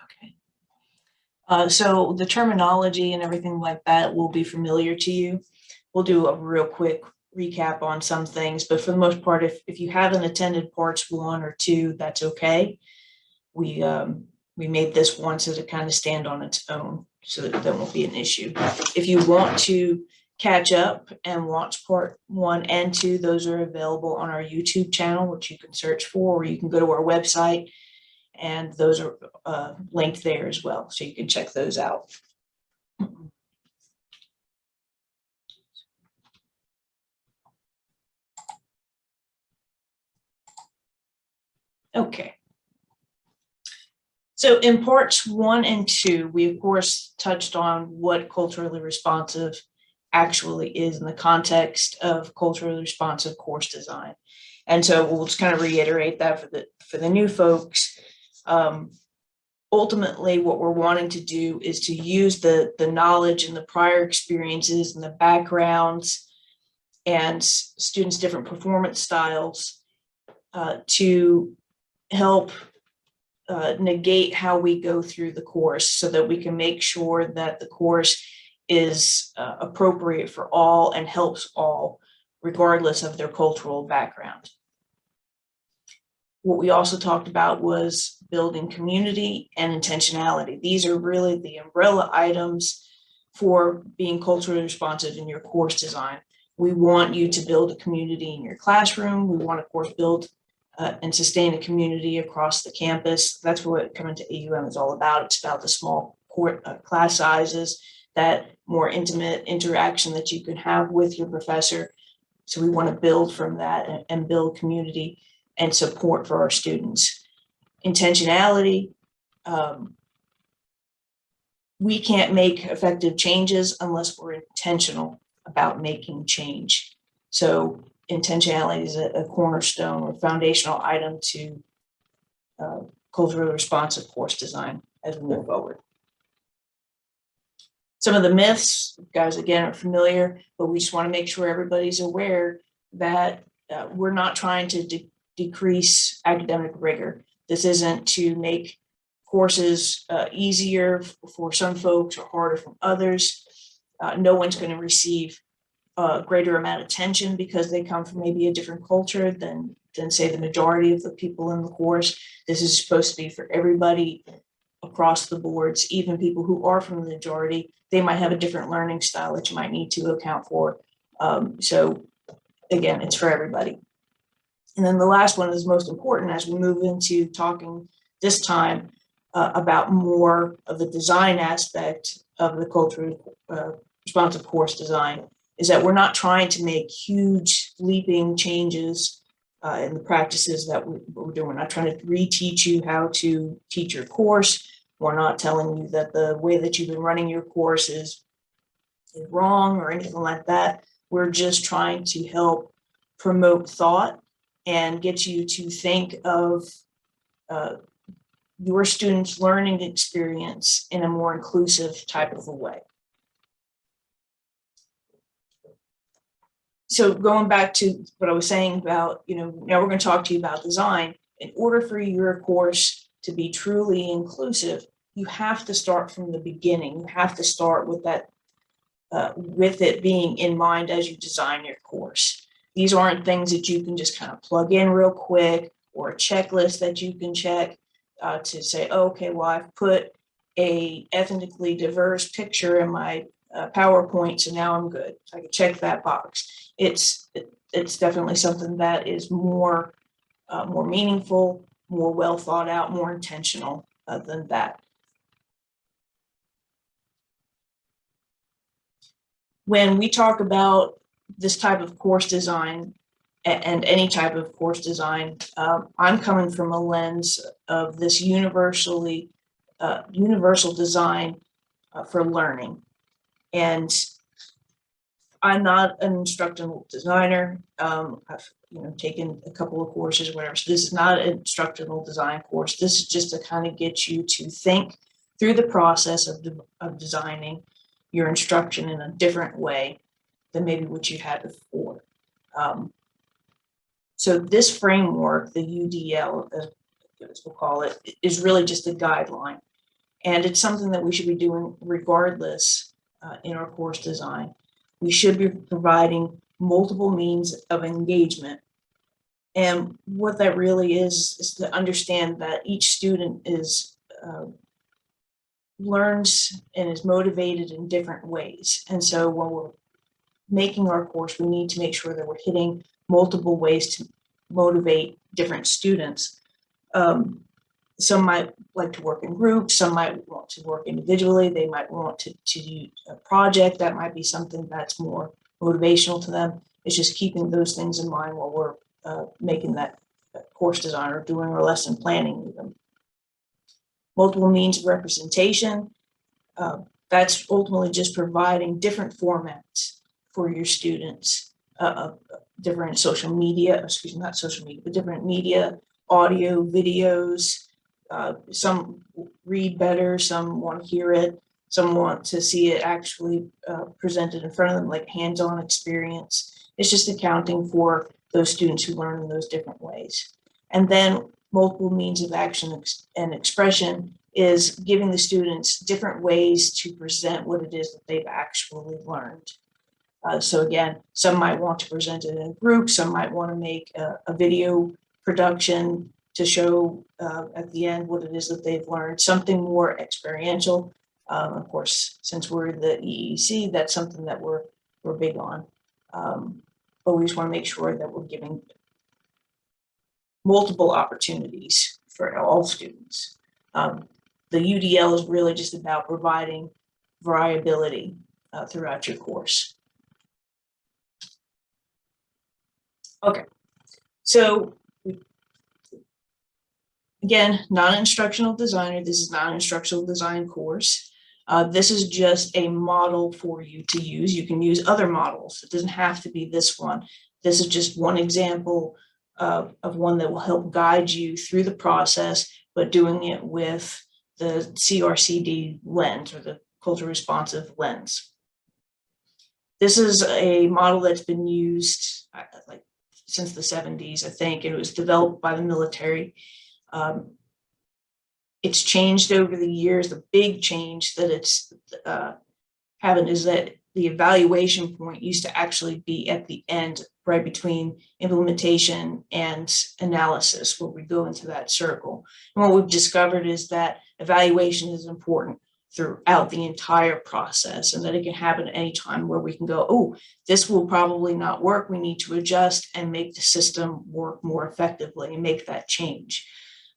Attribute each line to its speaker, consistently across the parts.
Speaker 1: Okay. So the terminology and everything like that will be familiar to you. We'll do a real quick recap on some things, but for the most part, if you haven't attended parts 1 or 2, that's okay. We made this one so to kind of stand on its own, so that there won't be an issue. If you want to catch up and watch part 1 and 2, those are available on our YouTube channel, which you can search for, or you can go to our website, and those are linked there as well, so you can check those out. Okay. So in parts 1 and 2, we of course touched on what culturally responsive actually is in the context of culturally responsive course design. And so we'll just kind of reiterate that for the new folks. Ultimately, what we're wanting to do is to use the knowledge and the prior experiences and the backgrounds and students' different performance styles to help negate how we go through the course, so that we can make sure that the course is appropriate for all and helps all, regardless of their cultural background. What we also talked about was building community and intentionality. These are really the umbrella items for being culturally responsive in your course design. We want you to build a community in your classroom. We want, of course, build and sustain a community across the campus. That's what coming to AUM is all about. It's about the small class sizes, that more intimate interaction that you can have with your professor. So we want to build from that and build community and support for our students. Intentionality. We can't make effective changes unless we're intentional about making change. So intentionality is a cornerstone or foundational item to culturally responsive course design as we move forward. Some of the myths, you guys again are familiar, but we just want to make sure everybody's aware that we're not trying to decrease academic rigor. This isn't to make courses easier for some folks or harder for others. No one's going to receive a greater amount of attention because they come from maybe a different culture than say the majority of the people in the course. This is supposed to be for everybody across the boards, even people who are from the majority. They might have a different learning style that you might need to account for. So again, it's for everybody. And then the last one is most important as we move into talking this time about more of the design aspect of the culturally responsive course design, is that we're not trying to make huge leaping changes in the practices that we're doing. We're not trying to reteach you how to teach your course. We're not telling you that the way that you've been running your course is wrong or anything like that. We're just trying to help promote thought and get you to think of your students' learning experience in a more inclusive type of a way. So going back to what I was saying about, now we're going to talk to you about design. In order for your course to be truly inclusive, you have to start from the beginning. You have to start with that, with it being in mind as you design your course. These aren't things that you can just kind of plug in real quick, or a checklist that you can check to say, oh, okay, well, I've put a ethnically diverse picture in my PowerPoint, so now I'm good. I can check that box. It's definitely something that is more meaningful, more well thought out, more intentional than that. When we talk about this type of course design and any type of course design, I'm coming from a lens of this universal design for learning. And I'm not an instructional designer. I've taken a couple of courses, whatever. So this is not an instructional design course. This is just to kind of get you to think through the process of designing your instruction in a different way than maybe what you had before. So this framework, the UDL, as we'll call it, is really just a guideline. And it's something that we should be doing regardless in our course design. We should be providing multiple means of engagement. And what that really is to understand that each student is learns and is motivated in different ways. And so when we're making our course, we need to make sure that we're hitting multiple ways to motivate different students. Some might like to work in groups, some might want to work individually, they might want to do a project, that might be something that's more motivational to them. It's just keeping those things in mind while we're making that course design or doing our lesson planning with them. Multiple means of representation, that's ultimately just providing different formats for your students, different social media, excuse me, not social media, but different media, audio, videos. Some read better, some want to hear it, some want to see it actually presented in front of them, like hands-on experience. It's just accounting for those students who learn in those different ways. And then multiple means of action and expression is giving the students different ways to present what it is that they've actually learned. So again, some might want to present it in a group, some might want to make a video production to show at the end what it is that they've learned, something more experiential. Of course, since we're the EEC, that's something that we're big on. But we just want to make sure that we're giving multiple opportunities for all students. The UDL is really just about providing variability throughout your course. Okay, so again, non-instructional designer, this is non-instructional design course. This is just a model for you to use. You can use other models. It doesn't have to be this one. This is just one example of one that will help guide you through the process, but doing it with the CRCD lens, or the culture responsive lens. This is a model that's been used like since the 70s, I think, and it was developed by the military. It's changed over the years. The big change that it's having is that the evaluation point used to actually be at the end, right between implementation and analysis, where we go into that circle. And what we've discovered is that evaluation is important throughout the entire process, and that it can happen at any time where we can go, oh, this will probably not work. We need to adjust and make the system work more effectively and make that change.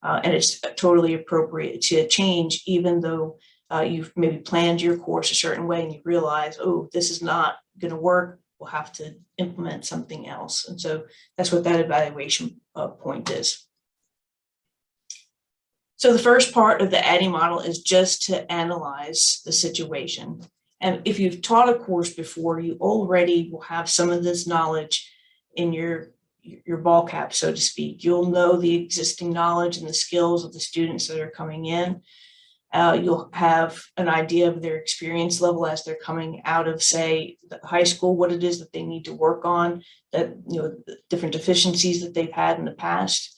Speaker 1: And it's totally appropriate to change, even though you've maybe planned your course a certain way and you realize, oh, this is not going to work. We'll have to implement something else. And so that's what that evaluation point is. So the first part of the ADDIE model is just to analyze the situation. And if you've taught a course before, you already will have some of this knowledge in your ball cap, so to speak. You'll know the existing knowledge and the skills of the students that are coming in. You'll have an idea of their experience level as they're coming out of, say, the high school, what it is that they need to work on, that, you know, the different deficiencies that they've had in the past.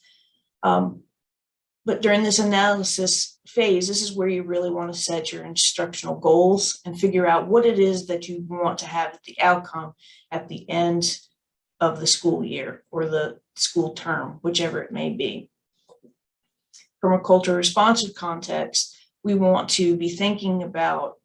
Speaker 1: But during this analysis phase, this is where you really want to set your instructional goals and figure out what it is that you want to have the outcome at the end of the school year or the school term, whichever it may be. From a culture responsive context, we want to be thinking about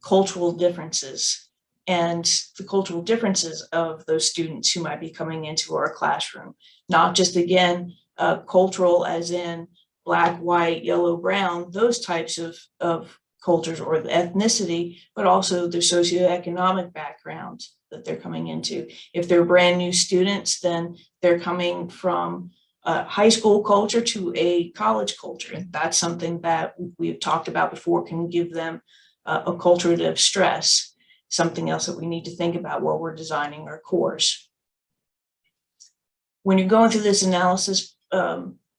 Speaker 1: cultural differences and the cultural differences of those students who might be coming into our classroom. Not just, again, cultural as in Black, white, yellow, brown, those types of cultures or the ethnicity, but also their socioeconomic background that they're coming into. If they're brand new students, then they're coming from a high school culture to a college culture. And that's something that we've talked about before can give them acculturative stress, something else that we need to think about while we're designing our course. When you're going through this analysis,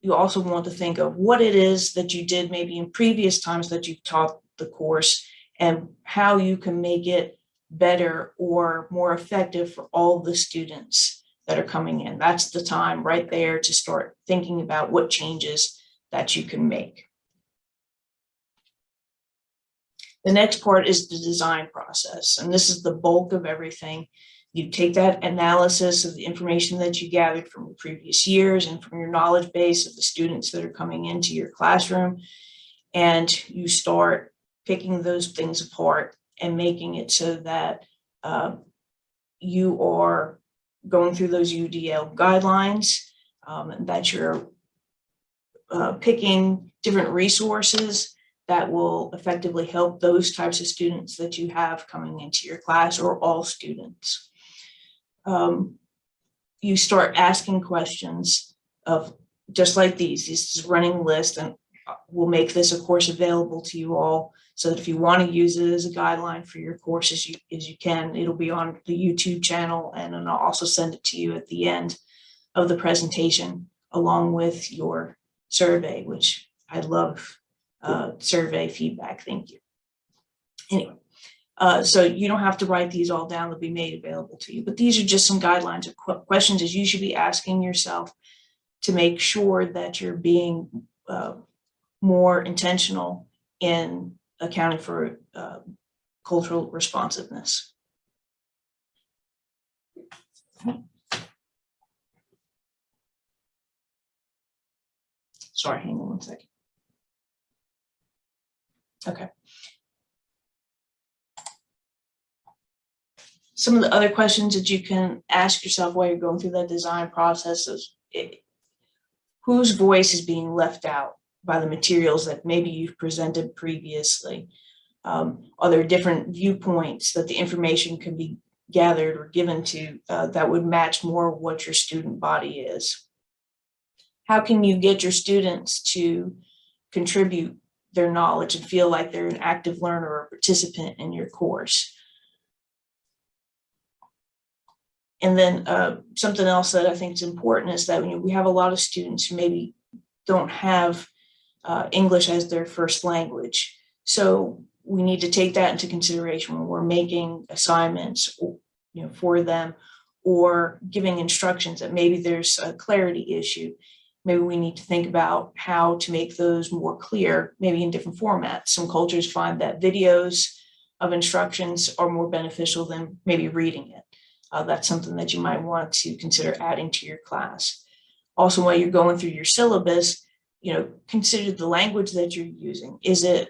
Speaker 1: you also want to think of what it is that you did maybe in previous times that you've taught the course and how you can make it better or more effective for all the students that are coming in. That's the time right there to start thinking about what changes that you can make. The next part is the design process, and this is the bulk of everything. You take that analysis of the information that you gathered from the previous years and from your knowledge base of the students that are coming into your classroom, and you start picking those things apart and making it so that you are going through those UDL guidelines, and that you're picking different resources that will effectively help those types of students that you have coming into your class, or all students. You start asking questions of just like these. This is running list, and we'll make this, of course, available to you all, so that if you want to use it as a guideline for your course as you can, it'll be on the YouTube channel, and then I'll also send it to you at the end of the presentation, along with your survey, which I love survey feedback. Thank you. Anyway, so you don't have to write these all down. They'll be made available to you, but these are just some guidelines of questions that you should be asking yourself to make sure that you're being more intentional in accounting for cultural responsiveness. Sorry, hang on one second. Okay. Some of the other questions that you can ask yourself while you're going through that design process is, whose voice is being left out by the materials that maybe you've presented previously? Are there different viewpoints that the information can be gathered or given to that would match more what your student body is? How can you get your students to contribute their knowledge and feel like they're an active learner or participant in your course? And then something else that I think is important is that we have a lot of students who maybe don't have English as their first language. So we need to take that into consideration when we're making assignments, for them, or giving instructions that maybe there's a clarity issue. Maybe we need to think about how to make those more clear, maybe in different formats. Some cultures find that videos of instructions are more beneficial than maybe reading it. That's something that you might want to consider adding to your class. Also, while you're going through your syllabus, consider the language that you're using. Is it,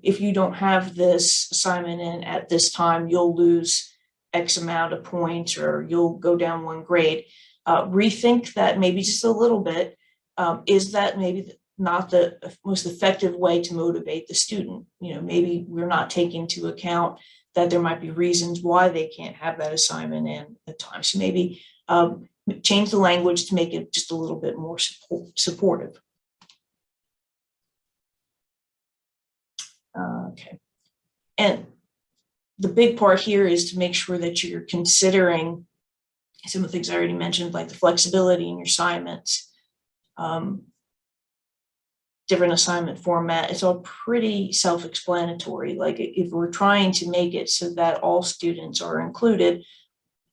Speaker 1: if you don't have this assignment in at this time, you'll lose X amount of points, or you'll go down one grade. Rethink that maybe just a little bit. Is that maybe not the most effective way to motivate the student? Maybe we're not taking into account that there might be reasons why they can't have that assignment in at times. So maybe change the language to make it just a little bit more supportive. Okay. And the big part here is to make sure that you're considering some of the things I already mentioned, like the flexibility in your assignments, different assignment format. It's all pretty self-explanatory. Like if we're trying to make it so that all students are included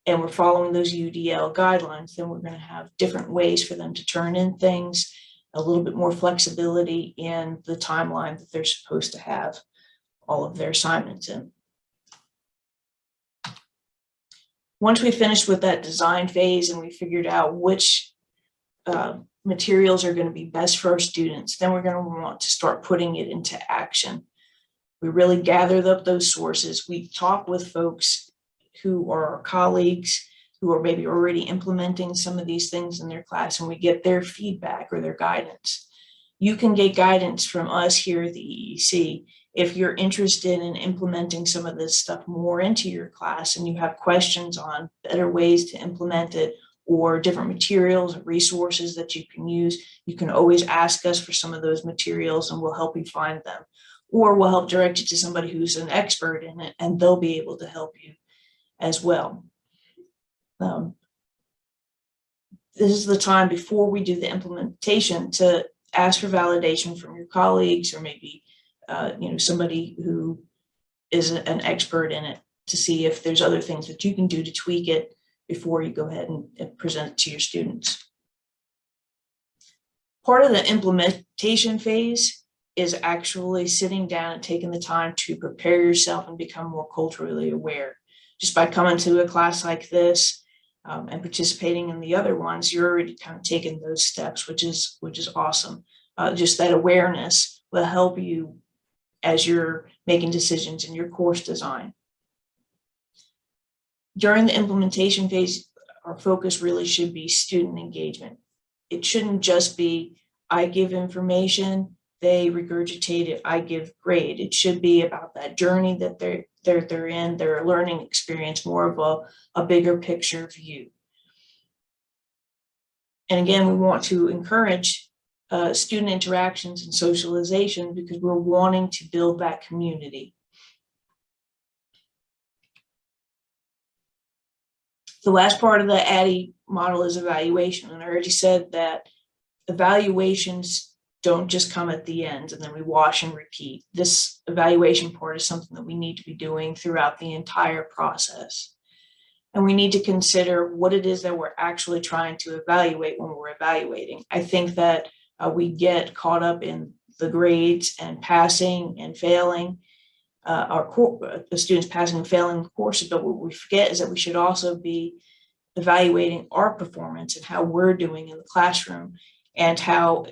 Speaker 1: and we're following those UDL guidelines, then we're going to have different ways for them to turn in things, a little bit more flexibility in the timeline that they're supposed to have all of their assignments in. Once we finished with that design phase and we figured out which materials are going to be best for our students, then we're going to want to start putting it into action. We really gathered up those sources. We talk with folks who are our colleagues, who are maybe already implementing some of these things in their class, and we get their feedback or their guidance. You can get guidance from us here at the EEC if you're interested in implementing some of this stuff more into your class and you have questions on better ways to implement it, or different materials or resources that you can use. You can always ask us for some of those materials and we'll help you find them. Or we'll help direct you to somebody who's an expert in it and they'll be able to help you as well. This is the time before we do the implementation to ask for validation from your colleagues, or maybe somebody who is an expert in it, to see if there's other things that you can do to tweak it before you go ahead and present it to your students. Part of the implementation phase is actually sitting down and taking the time to prepare yourself and become more culturally aware. Just by coming to a class like this and participating in the other ones, you're already kind of taking those steps, which is awesome. Just that awareness will help you as you're making decisions in your course design. During the implementation phase, our focus really should be student engagement. It shouldn't just be, I give information, they regurgitate it, I give grade. It should be about that journey that they're in, their learning experience, more of a bigger picture view. And again, we want to encourage student interactions and socialization because we're wanting to build that community. The last part of the ADDIE model is evaluation. And I already said that evaluations don't just come at the end and then we wash and repeat. This evaluation part is something that we need to be doing throughout the entire process. And we need to consider what it is that we're actually trying to evaluate when we're evaluating. I think that we get caught up in the grades and passing and failing, the students passing and failing the courses, but what we forget is that we should also be evaluating our performance and how we're doing in the classroom and how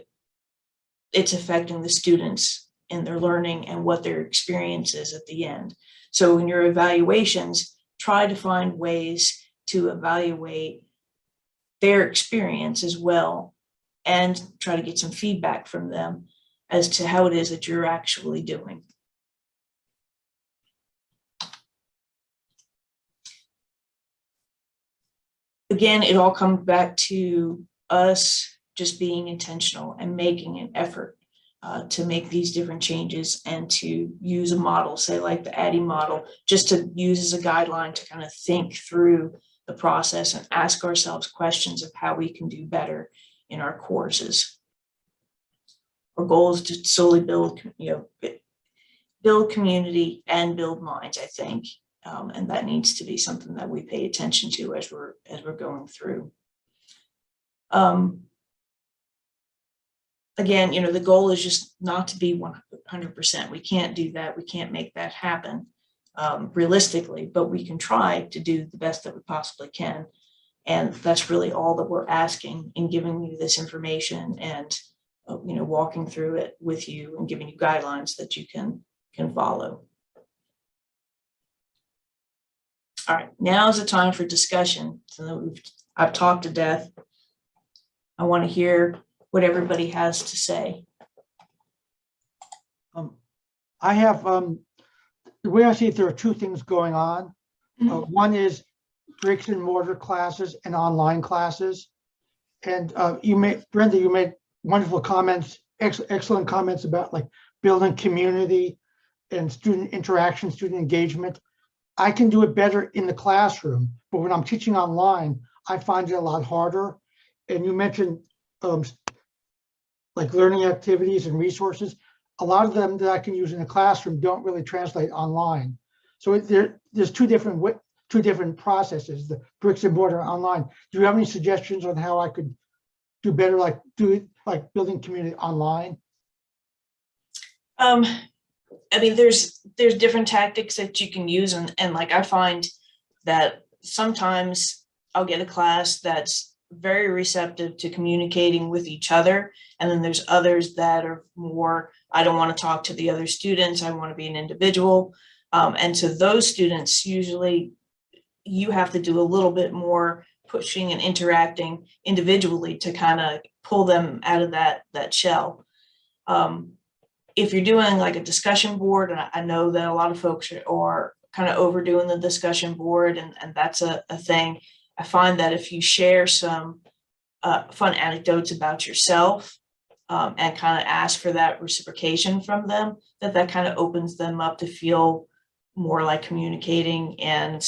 Speaker 1: it's affecting the students in their learning and what their experience is at the end. So in your evaluations, try to find ways to evaluate their experience as well and try to get some feedback from them as to how it is that you're actually doing. Again, it all comes back to us just being intentional and making an effort to make these different changes and to use a model, say like the ADDIE model, just to use as a guideline to kind of think through the process and ask ourselves questions of how we can do better in our courses. Our goal is to solely build, build community and build minds, I think. And that needs to be something that we pay attention to as we're going through. Again, the goal is just not to be 100%. We can't do that. We can't make that happen realistically, but we can try to do the best that we possibly can. And that's really all that we're asking in giving you this information and walking through it with you and giving you guidelines that you can follow. All right, now is the time for discussion. So I've talked to death. I want to hear what everybody has to say.
Speaker 2: I have, the way I see it, there are two things going on. One is bricks and mortar classes and online classes. And Brenda, you made wonderful comments, excellent comments about like building community and student interaction, student engagement. I can do it better in the classroom, but when I'm teaching online, I find it a lot harder. And you mentioned like learning activities and resources. A lot of them that I can use in the classroom don't really translate online. So there's two different processes, the bricks and mortar online. Do you have any suggestions on how I could do better, like building community online?
Speaker 1: I mean, there's different tactics that you can use, and like I find that sometimes I'll get a class that's very receptive to communicating with each other, and then there's others that are more, I don't want to talk to the other students, I want to be an individual, and to those students, usually you have to do a little bit more pushing and interacting individually to kind of pull them out of that shell. If you're doing like a discussion board, and I know that a lot of folks are kind of overdoing the discussion board, and that's a thing. I find that if you share some fun anecdotes about yourself and kind of ask for that reciprocation from them, that kind of opens them up to feel more like communicating and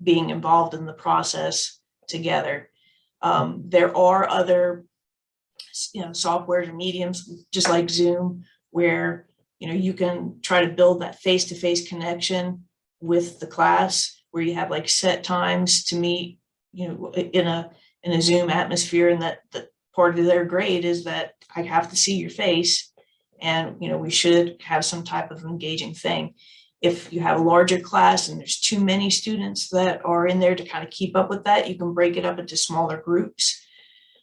Speaker 1: being involved in the process together. There are other softwares or mediums, just like Zoom, where you can try to build that face-to-face connection with the class, where you have like set times to meet in a Zoom atmosphere, and that part of their grade is that I have to see your face And, we should have some type of engaging thing. If you have a larger class and there's too many students that are in there to kind of keep up with that, you can break it up into smaller groups.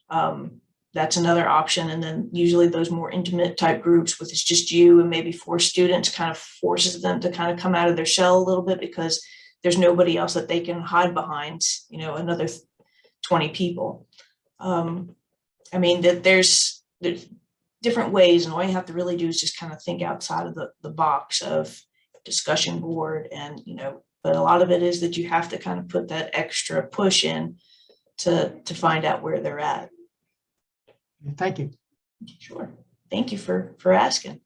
Speaker 1: That's another option. And then usually those more intimate type groups with it's just you and maybe 4 students kind of forces them to kind of come out of their shell a little bit, because there's nobody else that they can hide behind, another 20 people. I mean, that there's different ways, and all you have to really do is just kind of think outside of the box of discussion board. And, but a lot of it is that you have to kind of put that extra push in to find out where they're at.
Speaker 2: Thank you.
Speaker 1: Sure. Thank you for asking.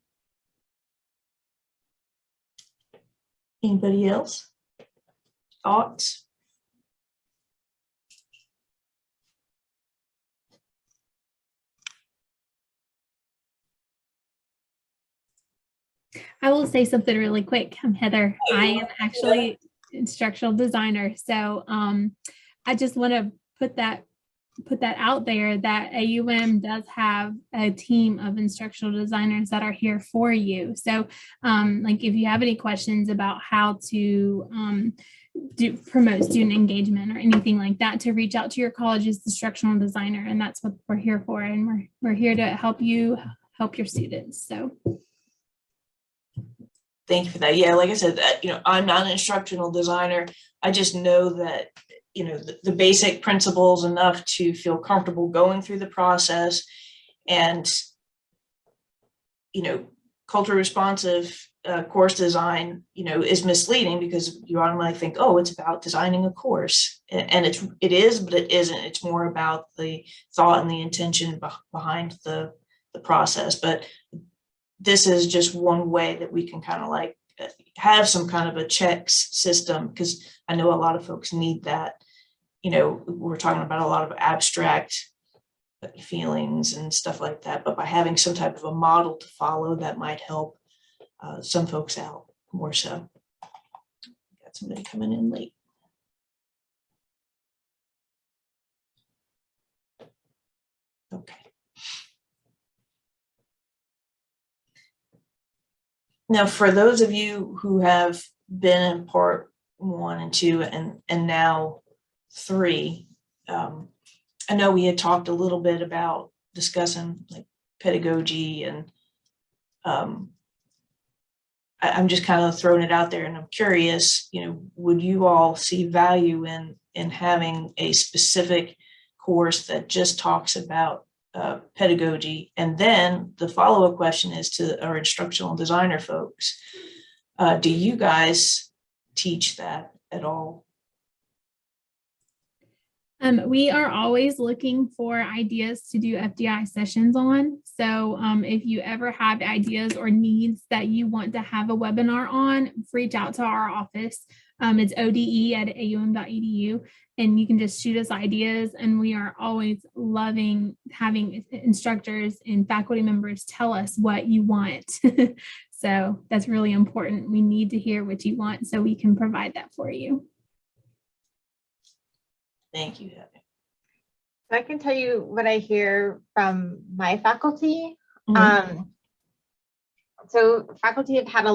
Speaker 1: Anybody else? Thoughts?
Speaker 3: I will say something really quick. I'm Heather. I am actually instructional designer. So I just want to put that out there that AUM does have a team of instructional designers that are here for you. So like if you have any questions about how to promote student engagement or anything like that, to reach out to your college's instructional designer, and that's what we're here for. And we're here to help you help your students. So
Speaker 1: thank you for that. Yeah, like I said, I'm not an instructional designer. I just know that, the basic principles enough to feel comfortable going through the process. And, culturally responsive course design, is misleading, because you automatically think, oh, it's about designing a course. And it is, but it isn't. It's more about the thought and the intention behind the process. But this is just one way that we can kind of like have some kind of a checks system, because I know a lot of folks need that. We're talking about a lot of abstract feelings and stuff like that, but by having some type of a model to follow, that might help some folks out more so. Got somebody coming in late. Okay. Now, for those of you who have been in part 1 and 2 and now 3, I know we had talked a little bit about discussing like pedagogy, and I'm just kind of throwing it out there, and I'm curious, would you all see value in having a specific course that just talks about pedagogy? And then the follow-up question is to our instructional designer folks. Do you guys teach that at all?
Speaker 3: We are always looking for ideas to do FDI sessions on. So if you ever have ideas or needs that you want to have a webinar on, reach out to our office. It's ode@aum.edu, and you can just shoot us ideas. And we are always loving having instructors and faculty members tell us what you want. So that's really important. We need to hear what you want so we can provide that for you.
Speaker 1: Thank you, Heather.
Speaker 4: So I can tell you what I hear from my faculty.
Speaker 1: Mm-hmm.
Speaker 4: So faculty have had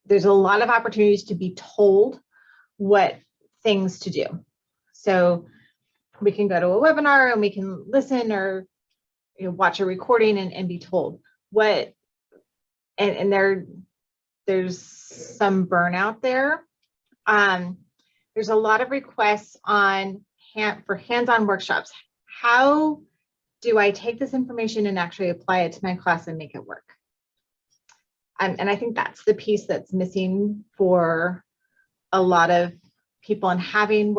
Speaker 4: there's a lot of opportunities to be told what things to do. So we can go to a webinar and we can listen, or watch a recording and be told what, and there's some burnout there. There's a lot of requests for hands-on workshops. How do I take this information and actually apply it to my class and make it work? And I think that's the piece that's missing for a lot of people, and having